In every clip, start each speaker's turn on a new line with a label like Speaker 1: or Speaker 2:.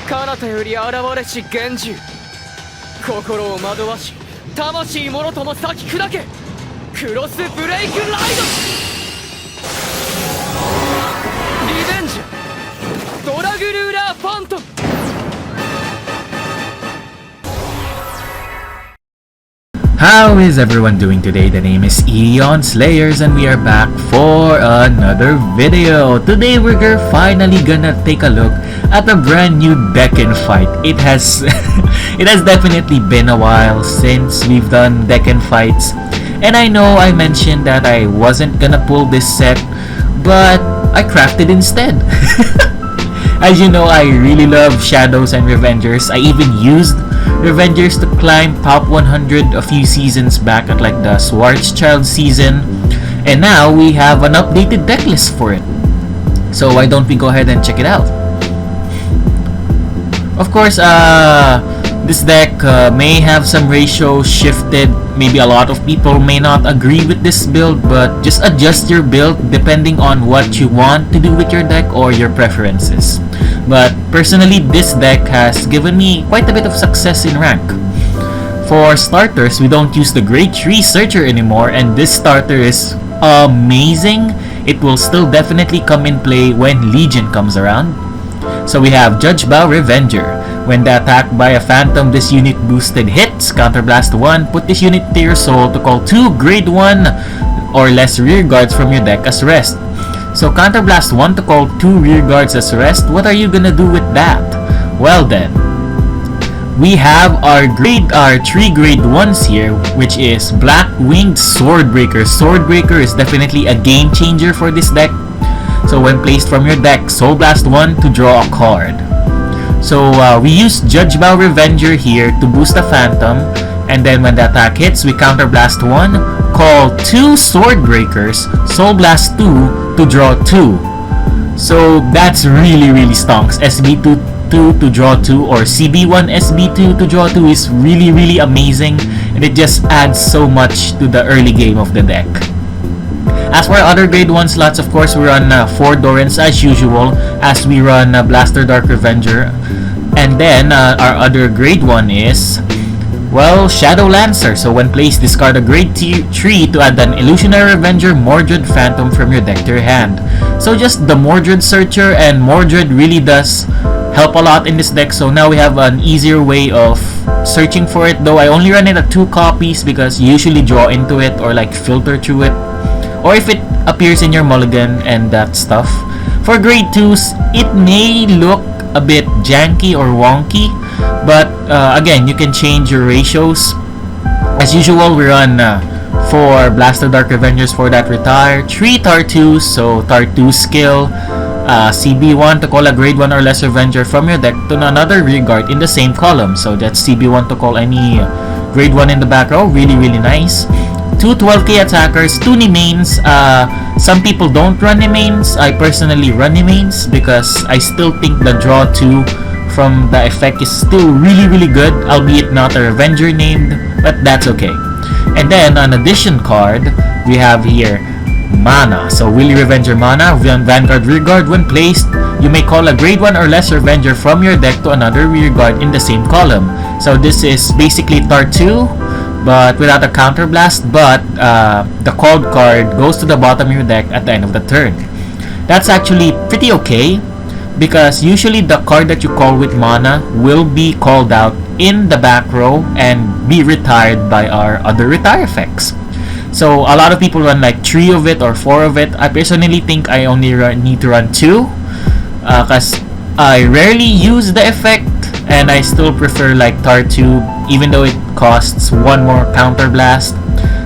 Speaker 1: 彼方より現れし幻獣、心を惑わし魂もろとも裂き砕け、クロスブレイクライド、リベンジドラグルーラーファントム。
Speaker 2: How is everyone doing today? The name is Eon Slayers and we are back for another video. Today we're finally gonna take a look at a brand new deck and fight. It has definitely been a while since we've done deck and fights, and I know I mentioned that I wasn't gonna pull this set, but I crafted instead. As you know, I really love Shadows and Revengers. I even used Revengers to climb top 100 a few seasons back at like the Schwarzschild season, and now we have an updated deck list for it. So why don't we go ahead and check it out? Of course, this deck may have some ratios shifted. Maybe a lot of people may not agree with this build, but just adjust your build depending on what you want to do with your deck or your preferences. But personally, this deck has given me quite a bit of success in rank. For starters, we don't use the Great Tree Searcher anymore, and this starter is amazing. It will still definitely come in play when Legion comes around. So we have Judge Bao Revenger. When attacked by a phantom, this unit boosted hits, counterblast 1, put this unit to your soul to call 2 grade 1 or less rear guards from your deck as rest. So counterblast 1 to call 2 rear guards as rest. What are you gonna do with that? Well then, we have our 3 grade 1s here, which is Black Winged Swordbreaker. Swordbreaker is definitely a game changer for this deck. So when placed from your deck, Soul Blast 1 to draw a card. So we use Judge Bao Revenger here to boost the Phantom, and then when the attack hits, we counterblast 1, call 2 Swordbreakers, Soul Blast 2 to draw 2. So that's really stonks. SB2 to draw 2 or CB1 SB2 to draw 2 is really amazing, and it just adds so much to the early game of the deck. As for other grade 1 slots, of course, we run 4 Dorans as usual, as we run Blaster Dark Revenger. And then our other grade 1 is, well, Shadow Lancer. So when placed, discard a grade 3 to add an Illusionary Revenger Mordred Phantom from your deck to your hand. So just the Mordred Searcher, and Mordred really does help a lot in this deck. So now we have an easier way of searching for it, though I only run it at 2 copies because you usually draw into it or like filter through it, or if it appears in your mulligan and that stuff. For grade 2s, it may look a bit janky or wonky, but again, you can change your ratios. As usual, we run 4 Blaster Dark Revengers for that retire, 3 Tar2s, so Tar2 skill, CB1 to call a grade 1 or less Revenger from your deck to another rear guard in the same column. So that's CB1 to call any grade 1 in the back row, really nice. 2 12k attackers, 2 Nimains. Some people don't run Nimains. I personally run Nimains because I still think the draw 2 from the effect is still really good, albeit not a Revenger named, but that's okay. And then an addition card, we have here Mana. So Willy Revenger Mana, Vanguard rear guard. When placed, you may call a grade 1 or less Revenger from your deck to another rear guard in the same column. So this is basically Tar2, but without a counterblast, but the called card goes to the bottom of your deck at the end of the turn. That's actually pretty okay, because usually the card that you call with mana will be called out in the back row and be retired by our other retire effects. So a lot of people run like 3 of it or 4 of it. I personally think I only need to run 2, because I rarely use the effect, and I still prefer like Tar2, even though it costs 1 more counterblast,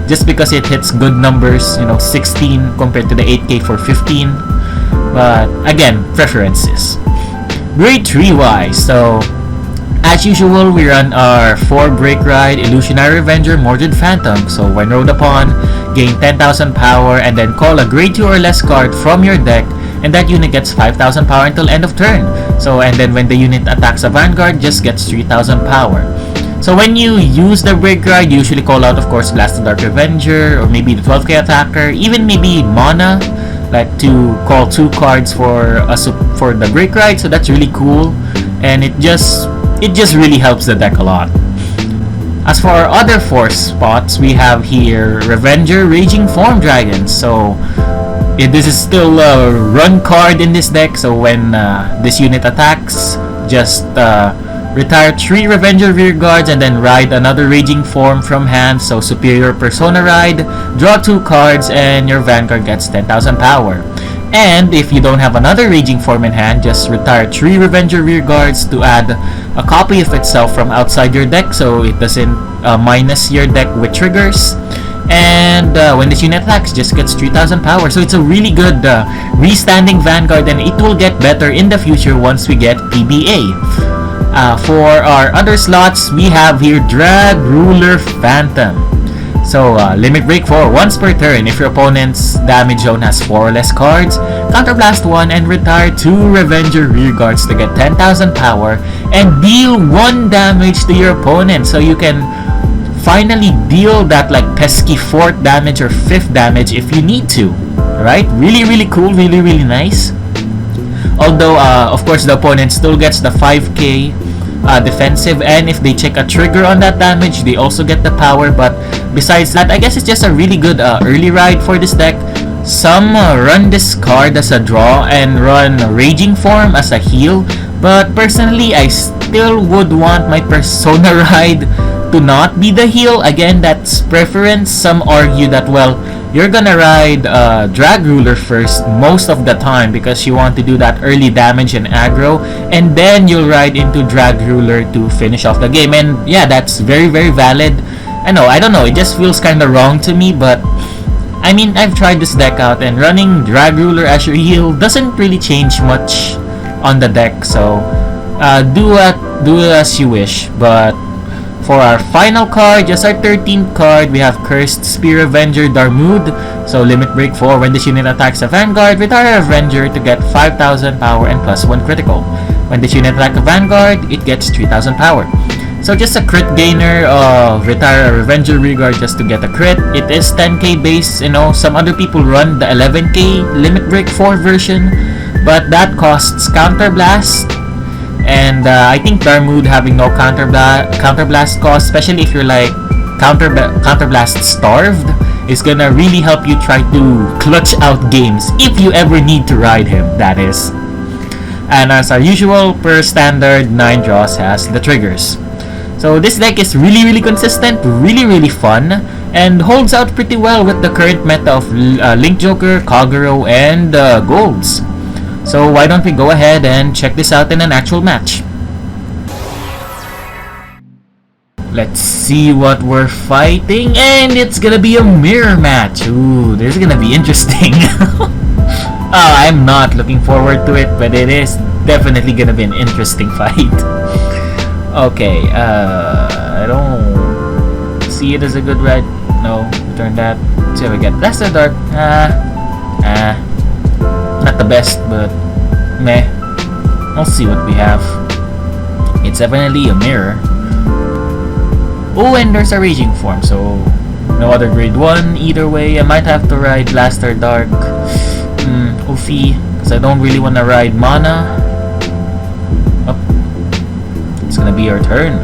Speaker 2: just because it hits good numbers, 16 compared to the 8k for 15. But again, preferences. Grade 3 wise, so as usual, we run our 4 Break Ride, Illusionary Revenger, Mordred Phantom. So when rode upon, gain 10,000 power and then call a grade 2 or less card from your deck, and that unit gets 5,000 power until end of turn. So and then when the unit attacks a Vanguard, just gets 3,000 power. So when you use the Break Ride, you usually call out, of course, Blaster Dark Revenger, or maybe the 12k attacker, even maybe Mana, like to call 2 cards for for the break ride, so that's really cool, and it just really helps the deck a lot. As for our other 4 spots, we have here Revenger, Raging Form Dragon. So this is still a run card in this deck, so when this unit attacks, just retire 3 Revenger Rear Guards and then ride another Raging Form from hand, so Superior Persona Ride, draw 2 cards, and your Vanguard gets 10,000 power. And if you don't have another Raging Form in hand, just retire 3 Revenger Rear Guards to add a copy of itself from outside your deck, so it doesn't minus your deck with triggers. And when this unit attacks, just gets 3,000 power. So it's a really good restanding Vanguard, and it will get better in the future once we get PBA. For our other slots, we have here Dragruler Phantom. So, limit break 4 once per turn. If your opponent's damage zone has 4 or less cards, counterblast 1 and retire 2 Revenger Rear Guards to get 10,000 power and deal 1 damage to your opponent. So you can finally deal that like pesky 4th damage or 5th damage if you need to. Right? Really, really cool. Really, really nice. Although, of course, the opponent still gets the 5k defensive, and if they check a trigger on that damage, they also get the power. But besides that, I guess it's just a really good early ride for this deck. Some run this card as a draw and run Raging Form as a heal, but personally, I still would want my Persona Ride to not be the heal. Again, that's preference. Some argue that, well, you're gonna ride Dragruler first most of the time because you want to do that early damage and aggro, and then you'll ride into Dragruler to finish off the game. And yeah, that's very, very valid. I don't know, it just feels kinda wrong to me, but I mean, I've tried this deck out, and running Dragruler as your heal doesn't really change much on the deck, so do as you wish. But for our final card, just our 13th card, we have Cursed Spear Avenger Darmood. So limit break 4, when this unit attacks a Vanguard, retire Avenger to get 5,000 power and +1 critical. When this unit attacks a Vanguard, it gets 3,000 power. So just a crit gainer, retire a Revenger Regard just to get a crit. It is 10k base, some other people run the 11k limit break 4 version, but that costs Counterblast. And I think Darmood having no counterblast cost, especially if you're like counterblast starved, is gonna really help you try to clutch out games if you ever need to ride him, that is. And as our usual, per standard, 9 draws has the triggers. So this deck is really, really consistent, really, really fun, and holds out pretty well with the current meta of Link Joker, Kagero, and Golds. So why don't we go ahead and check this out in an actual match. Let's see what we're fighting, and it's gonna be a mirror match. Ooh, this is gonna be interesting. I'm not looking forward to it, but it is definitely gonna be an interesting fight. Okay, I don't see it as a good ride. No, return that. Let's see if we get Blaster Dart. Not the best, but meh. We'll see what we have. It's definitely a mirror. Oh, and there's a Raging Form, so no other grade 1 either way. I might have to ride Blaster Dark. Oofy, because I don't really want to ride Mana. Oh, it's gonna be our turn.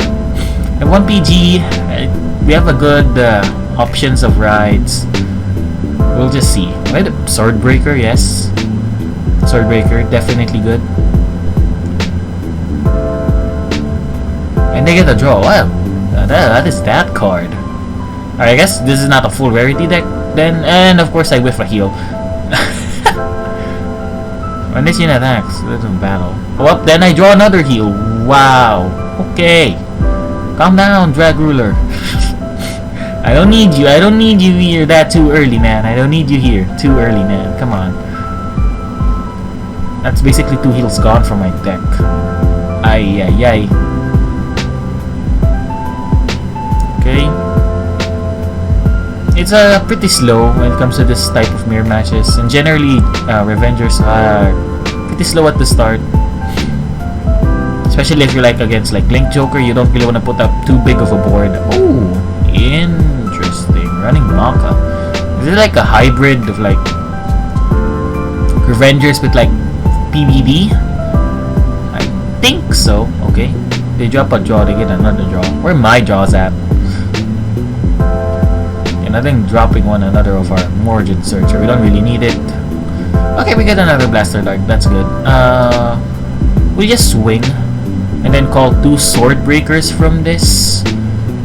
Speaker 2: And 1 PG, we have a good options of rides. We'll just see. Wait, Swordbreaker, yes. Swordbreaker, definitely good. And they get a draw. Wow, that is that card. Alright, I guess this is not a full rarity deck then. And of course I whiff a heal. When this unit attacks, let's battle. Oh, up, then I draw another heal. Wow. Okay. Calm down, Dragruler. I don't need you. I don't need you here that too early, man. I don't need you here too early, man. Come on. That's basically 2 heals gone from my deck. Ay, ay, ay. Okay. It's pretty slow when it comes to this type of mirror matches. And generally, Revengers are pretty slow at the start. Especially if you're like against like Link Joker, you don't really want to put up too big of a board. Oh, interesting. Running Maka. Is it like a hybrid of like Revengers with like PBD? I think so. Okay. They drop a draw, they get another draw. Where my draws at? And I think dropping one another of our Morgan Searcher. We don't really need it. Okay, we get another Blaster Dart. That's good. We just swing. And then call 2 Sword Breakers from this.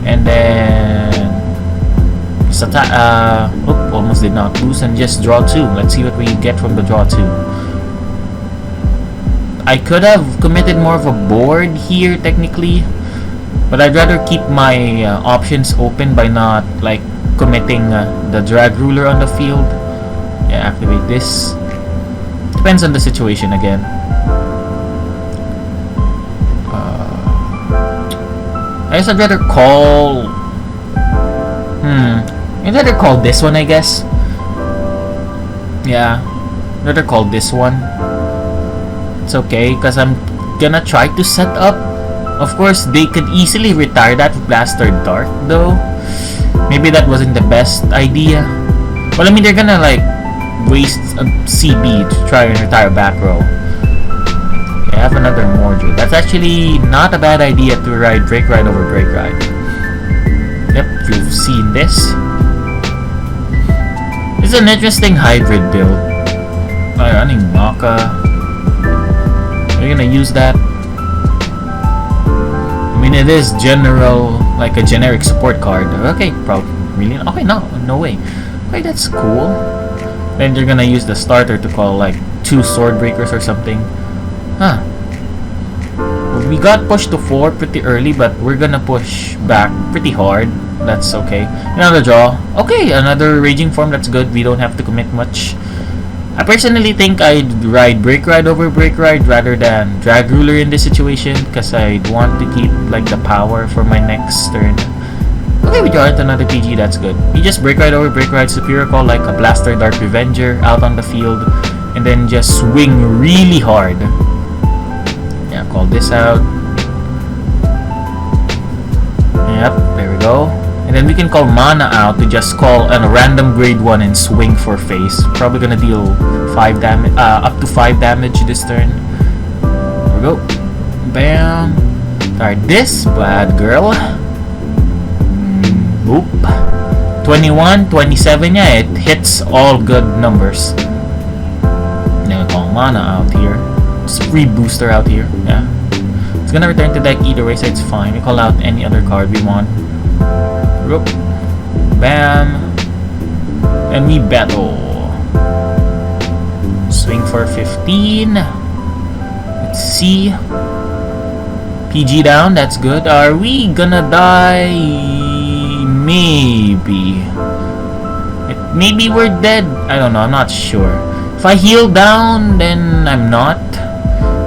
Speaker 2: And then... just attack... almost did not lose. And just draw 2. Let's see what we get from the draw 2. I could have committed more of a board here, technically. But I'd rather keep my options open by not, like, committing the Dragruler on the field. Yeah, activate this. Depends on the situation again. I guess I'd rather call... I'd rather call this one, I guess. Yeah. I'd rather call this one. It's okay, because I'm gonna try to set up. Of course, they could easily retire that Blaster Dart, though. Maybe that wasn't the best idea. Well, I mean, they're gonna, like, waste a CB to try and retire back row. I have another Mordred. That's actually not a bad idea to ride Break Ride over Break Ride. Yep, you've seen this. This is an interesting hybrid build. Running Maka. Are you gonna use that? I mean, it is general, like a generic support card. Okay, probably. Really? Okay, no way. Okay, that's cool. Then you're gonna use the starter to call like 2 Sword Breakers or something. Huh. We got pushed to 4 pretty early, but we're gonna push back pretty hard. That's okay. Another draw. Okay, another Raging Form. That's good. We don't have to commit much. I personally think I'd ride Break Ride over Break Ride rather than Dragruler in this situation, because I'd want to keep like the power for my next turn. Okay, we draw it another PG. That's good. You just Break Ride over Break Ride, Superior Call like a Blaster Dart Revenger out on the field, and then just swing really hard. Yeah, call this out. Yep, there we go. And then we can call Mana out to just call a random grade 1 and swing for face. Probably gonna deal 5 damage, up to 5 damage this turn. There we go. Bam. Start this, bad girl. Boop. 21, 27, yeah, it hits all good numbers. Then we call Mana out here. Just free booster out here, yeah. It's gonna return to deck either way, so it's fine. We call out any other card we want. Roop. Bam. And we battle. Swing for 15. Let's see. PG down, that's good. Are we gonna die? Maybe. Maybe we're dead. I don't know, I'm not sure. If I heal down, then I'm not.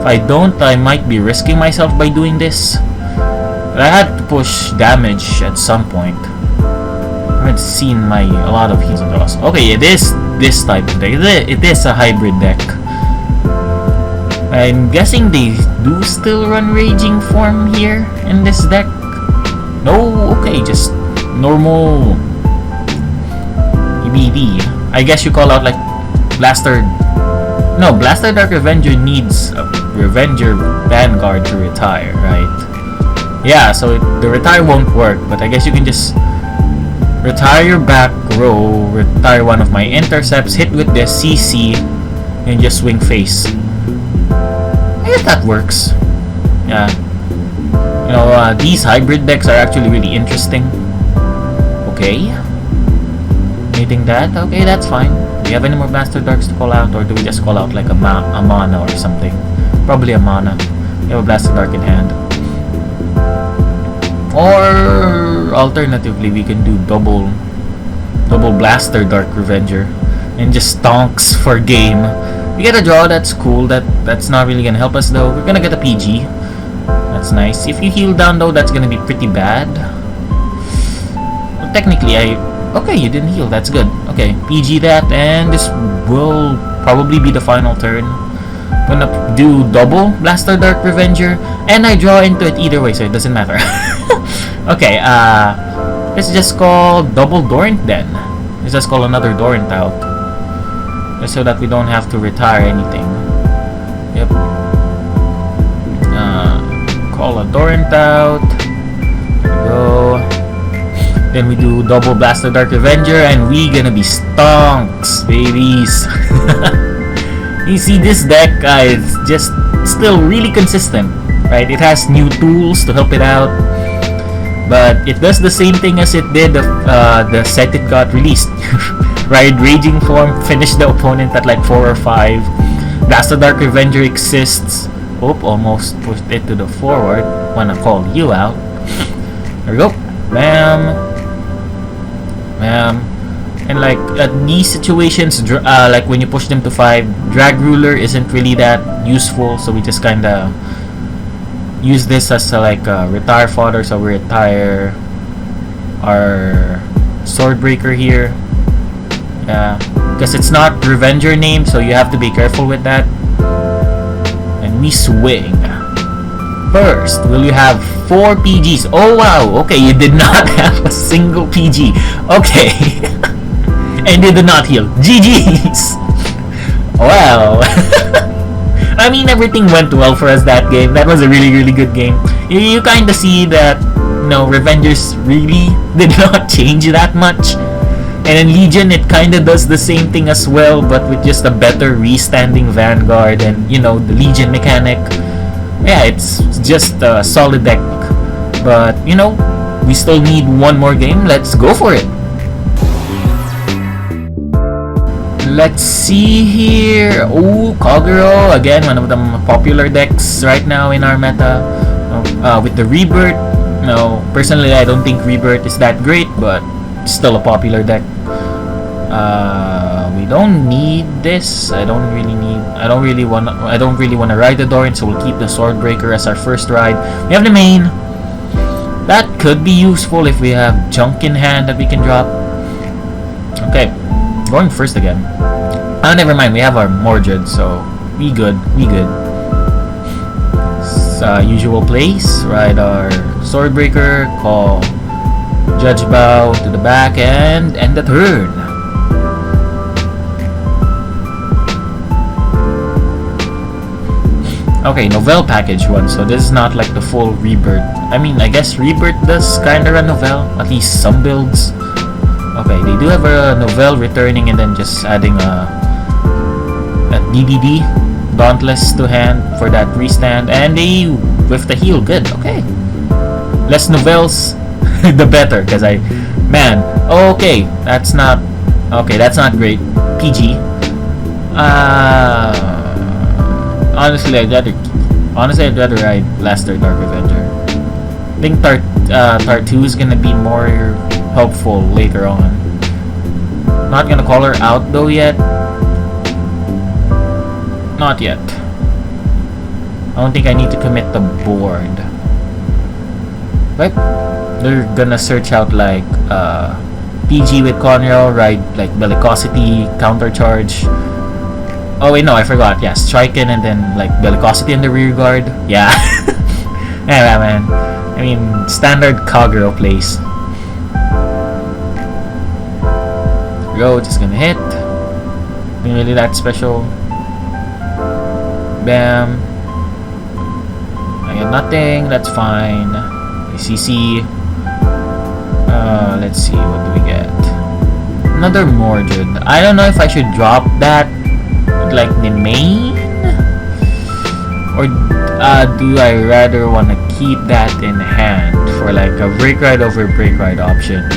Speaker 2: If I don't, I might be risking myself by doing this. But I had to push damage at some point. I haven't seen a lot of heals and draws. Okay, it is this type of deck. It is a hybrid deck. I'm guessing they do still run Raging Form here in this deck. No, okay, just normal EBD. I guess you call out like Blaster. No, Blaster Dark Revenger needs a Revenger Vanguard to retire, right? Yeah, so the retire won't work, but I guess you can just retire your back row, retire one of my intercepts, hit with the CC, and just swing face. I guess that works. Yeah. You know, these hybrid decks are actually really interesting. Okay. Anything that? Okay, that's fine. Do you have any more Blaster Darks to call out, or do we just call out like a mana or something? Probably a mana. We have a Blaster Dark in hand. Or alternatively, we can do double Blaster Dark Revenger and just stonks for game. We get a draw, that's cool. That's not really gonna help us though. We're gonna get a PG. That's nice. If you heal down though, that's gonna be pretty bad. Well, technically, okay, you didn't heal. That's good. Okay, PG that, and this will probably be the final turn. I'm gonna do double Blaster Dark Revenger, and I draw into it either way, so it doesn't matter. Okay, let's just call double Dorint then. Let's just call another Dorint out. just so that we don't have to retire anything. Yep. Call a Torrent out. There we go. Then we do double Blast the Dark Avenger, and we gonna be stonks, babies. You see, this deck is just still really consistent, right? It has new tools to help it out, but it does the same thing as it did the set it got released. Right? Raging Form, finish the opponent at like 4 or 5. Blast the Dark Avenger exists. Oop, almost pushed it to the forward. Wanna call you out. There we go. Bam. Bam. And like at these situations, like when you push them to 5, Dragruler isn't really that useful, so we just kinda use this as like retire fodder. So we retire our Swordbreaker here. Yeah, because it's not Revenger name, so you have to be careful with that. And we swing. First, will you have 4 PGs? Oh wow, okay, you did not have a single PG. Okay. And you did not heal. GG's. Well. I mean, everything went well for us that game. That was a really, really good game. You kind of see that, you know, Revengers really did not change that much. And in Legion, it kind of does the same thing as well, but with just a better restanding Vanguard and, you know, the Legion mechanic. Yeah, it's just a solid deck. But, you know, we still need one more game. Let's go for it. Let's see here. Oh, Kagero. Again, one of the popular decks right now in our meta. With the Rebirth. No, personally, I don't think Rebirth is that great, but still a popular deck. We don't need this. I don't really want to ride the Dorant, so we'll keep the Swordbreaker as our first ride. We have the main. That could be useful if we have junk in hand that we can drop. Okay, going first again. Never mind, we have our Mordred, so we good. Usual place, ride our Swordbreaker, call Judge Bow to the back and end the turn. Okay, Novel package 1, so this is not like the full Rebirth. I mean, I guess Rebirth does kinda run Novel, at least some builds. Okay, they do have a Novel returning and then just adding a DDD, Dauntless to hand for that restand, and they with the heal, good, okay. Less Novels, the better, because okay, that's not great. PG. Honestly, I'd rather ride Blaster Dark Avenger. I think Tart 2 is gonna be more helpful later on. Not gonna call her out though yet. Not yet. I don't think I need to commit the board. Right? They're gonna search out like PG with Conrail, ride like Bellicosity, Countercharge. Oh wait, no, I forgot. Yeah, Striken and then like Bellicosity in the rear guard. Yeah. Yeah, man. I mean, standard Kagero plays. Go, just gonna hit. Nothing really that special. Bam. I got nothing. That's fine. ACC. Let's see. What do we get? Another Mordred. I don't know if I should drop that like the main, or do I rather want to keep that in hand for like a break ride over break ride option?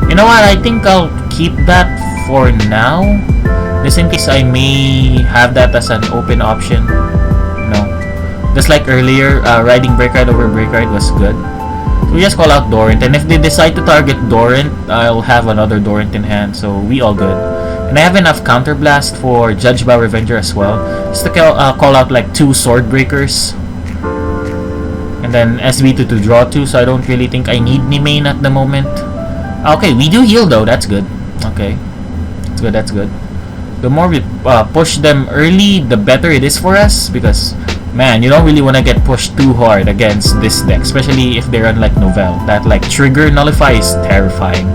Speaker 2: You know what, I think I'll keep that for now, just in case I may have that as an open option, you know, just like earlier, riding break ride over break ride was good. So we just call out Dorant, and if they decide to target Dorant, I'll have another Dorant in hand, so we all good. And I have enough Counterblast for Judge by Revenger as well, just to call out like 2 Swordbreakers, and then SB2 to draw 2, so I don't really think I need Nimain at the moment. Okay, we do heal though, that's good. Okay, that's good. The more we push them early, the better it is for us, because man, you don't really want to get pushed too hard against this deck, especially if they run like Novel. That like trigger nullify is terrifying.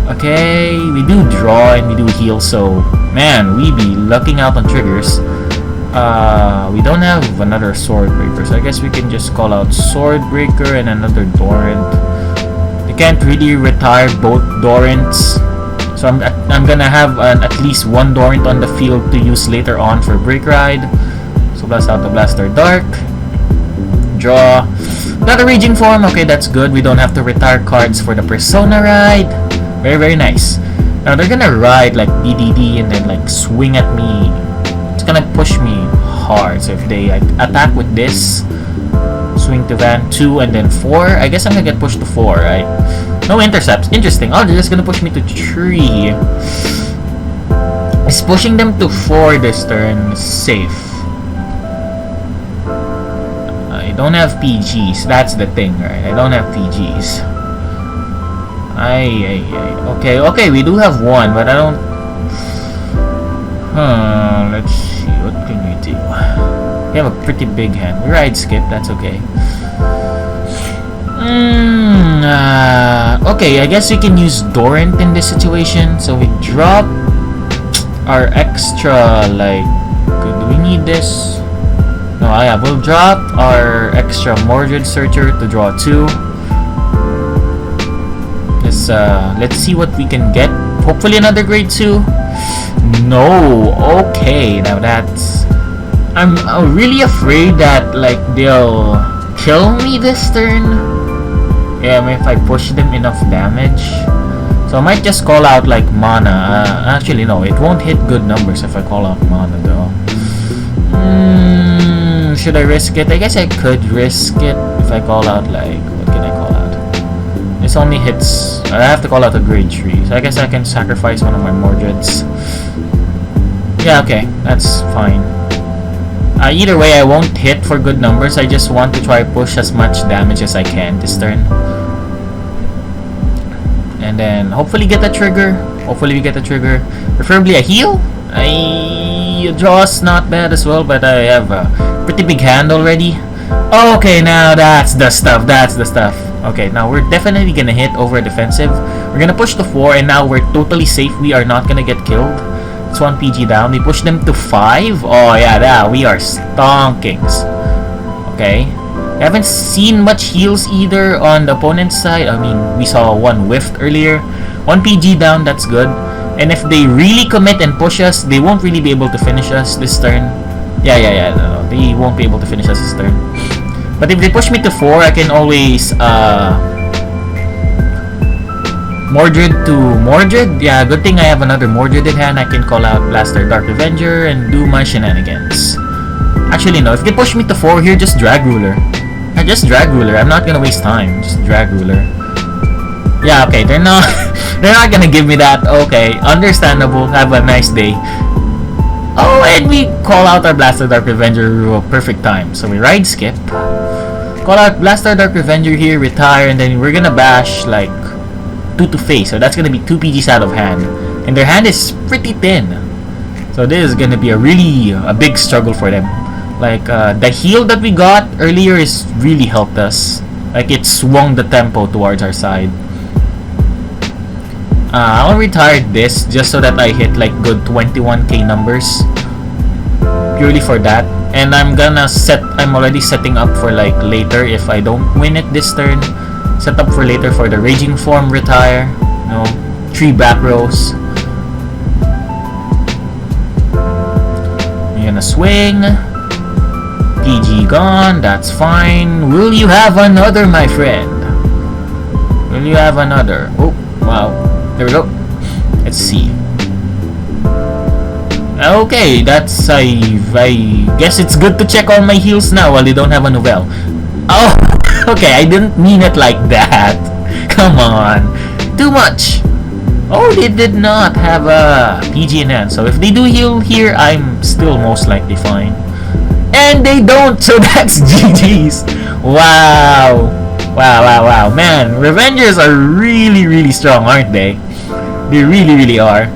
Speaker 2: Okay, we do draw and we do heal, so Man, we be lucking out on triggers. We don't have another sword breaker, so I guess we can just call out sword breaker and another Dorant. You can't really retire both Dorants, so I'm gonna have at least one Dorant on the field to use later on for break ride. So blast out the Blaster Dark. Draw. Got a Raging Form. Okay, that's good. We don't have to retire cards for the Persona ride. Very, very nice. Now they're gonna ride like DDD and then like swing at me. It's gonna push me hard. So if they like attack with this, swing to Van 2 and then 4, I guess I'm gonna get pushed to 4, right? No intercepts. Interesting. Oh, they're just gonna push me to 3. Is pushing them to 4 this turn safe? I don't have PGs. That's the thing, right? I don't have PGs. Okay, we do have one, but I don't. Let's see. What can we do? We have a pretty big hand. We ride skip. That's okay. Okay, I guess we can use Dorant in this situation. So we drop our extra. Like, do we need this? No, yeah, we'll drop our extra Mordred Searcher to draw 2. Let's see what we can get. Hopefully another grade 2. No. Okay, now that's... I'm really afraid that like they'll kill me this turn. Yeah, I mean, if I push them enough damage. So I might just call out like mana. Actually no, it won't hit good numbers if I call out mana though. Should I risk it? I guess I could risk it if I call out like... What can I call out? This only hits... I have to call out a grade 3. So I guess I can sacrifice one of my Mordreds. Yeah, okay. That's fine. Either way, I won't hit for good numbers. I just want to try push as much damage as I can this turn. And then hopefully get a trigger. Hopefully we get a trigger. Preferably a heal. Draw's not bad as well, but I have a pretty big hand already. Okay, now that's the stuff. That's the stuff. Okay, now we're definitely gonna hit over defensive. We're gonna push to 4, and now we're totally safe. We are not gonna get killed. It's 1 PG down. We push them to 5. Oh yeah, we are stonkings. Okay. We haven't seen much heals either on the opponent's side. I mean, we saw 1 whiffed earlier. 1 PG down, that's good. And if they really commit and push us, they won't really be able to finish us this turn. Yeah, no, they won't be able to finish us this turn. But if they push me to 4, I can always Mordred to Mordred. Yeah, good thing I have another Mordred in hand. I can call out Blaster Dark Revenger and do my shenanigans. Actually no, if they push me to 4 here, just Dragruler. Just Dragruler. I'm not gonna waste time. Just Dragruler. Yeah, okay, they're not gonna give me that. Okay, understandable. Have a nice day. Oh, and we call out our Blaster Dark Revenger perfect time. So we ride skip. Call out Blaster Dark Revenger here, retire, and then we're gonna bash like 2 to face. So that's gonna be 2 PGs out of hand. And their hand is pretty thin. So this is gonna be a big struggle for them. Like the heal that we got earlier is really helped us. Like it swung the tempo towards our side. I'll retire this just so that I hit like good 21k numbers. Purely for that. And I'm already setting up for like later if I don't win it this turn. Set up for later for the Raging Form retire. You know, 3 back rows. You're gonna swing. PG gone, that's fine. Will you have another, my friend? Will you have another? Oh, wow. There we go. Let's see. Okay, that's... I guess it's good to check all my heals now while they don't have a Novel. Oh, okay, I didn't mean it like that. Come on. Too much. Oh, they did not have a PG in hand. So if they do heal here, I'm still most likely fine. And they don't, so that's GG's. Wow. Wow. Man, Revengers are really strong, aren't they? They really are.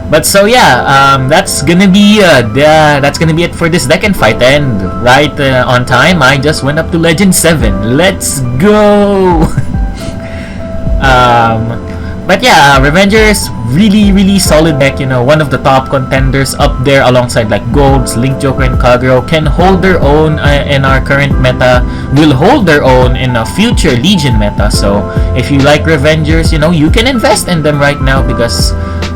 Speaker 2: But so yeah, that's gonna be it for this deck and fight. And right on time, I just went up to Legend 7. Let's go. But yeah, Revengers, really solid deck. One of the top contenders up there alongside like Golds, Link Joker, and Kagero. Can hold their own in our current meta. Will hold their own in a future Legion meta. So if you like Revengers, you can invest in them right now because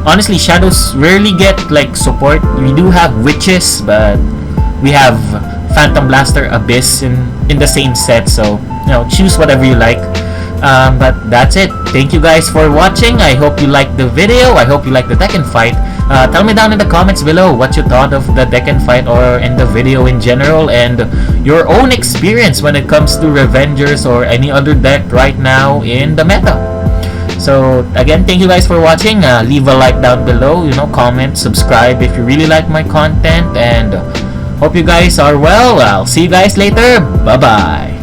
Speaker 2: honestly, Shadows rarely get like support. We do have Witches, but we have Phantom Blaster, Abyss in the same set. So choose whatever you like. But that's it. Thank you guys for watching. I hope you liked the video. I hope you liked the Tekken fight. Tell me down in the comments below what you thought of the Tekken fight or in the video in general, and your own experience when it comes to Revengers or any other deck right now in the meta. So again, thank you guys for watching. Leave a like down below, comment, subscribe if you really like my content, and hope you guys are well. I'll see you guys later. Bye bye.